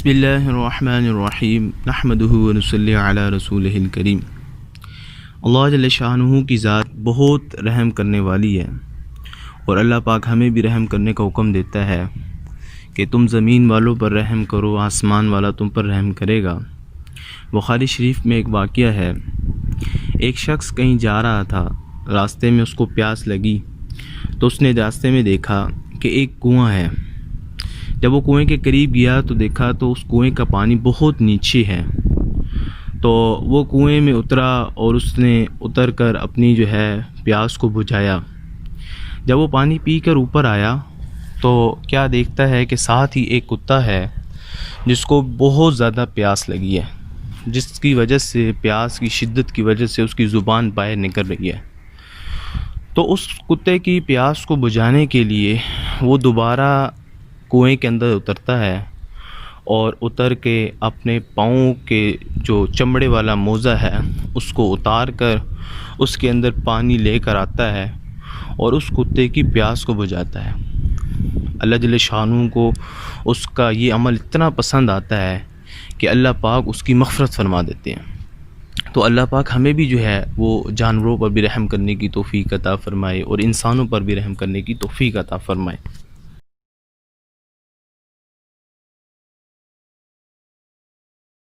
بسم اللہ الرحمن الرحیم نحمدہ ونصلی علی رسولہ الکریم۔ اللہ جل شانہ کی ذات بہت رحم کرنے والی ہے، اور اللہ پاک ہمیں بھی رحم کرنے کا حکم دیتا ہے کہ تم زمین والوں پر رحم کرو، آسمان والا تم پر رحم کرے گا۔ بخاری شریف میں ایک واقعہ ہے، ایک شخص کہیں جا رہا تھا، راستے میں اس کو پیاس لگی تو اس نے راستے میں دیکھا کہ ایک کنواں ہے۔ جب وہ کنویں کے قریب گیا تو دیکھا تو اس کنویں کا پانی بہت نیچے ہے، تو وہ کنویں میں اترا اور اس نے اتر کر اپنی پیاس کو بجھایا۔ جب وہ پانی پی کر اوپر آیا تو کیا دیکھتا ہے کہ ساتھ ہی ایک کتا ہے جس کو بہت زیادہ پیاس لگی ہے، جس کی وجہ سے پیاس کی شدت کی وجہ سے اس کی زبان باہر نکل رہی ہے۔ تو اس کتے کی پیاس کو بجھانے کے لیے وہ دوبارہ کنویں کے اندر اترتا ہے، اور اتر کے اپنے پاؤں کے جو چمڑے والا موزہ ہے اس کو اتار کر اس کے اندر پانی لے کر آتا ہے اور اس کتے کی پیاس کو بجھاتا ہے۔ اللہ جل شانہ کو اس کا یہ عمل اتنا پسند آتا ہے کہ اللہ پاک اس کی مغفرت فرما دیتے ہیں۔ تو اللہ پاک ہمیں بھی وہ جانوروں پر بھی رحم کرنے کی توفیق عطا فرمائے اور انسانوں پر بھی رحم کرنے کی توفیق عطا فرمائے۔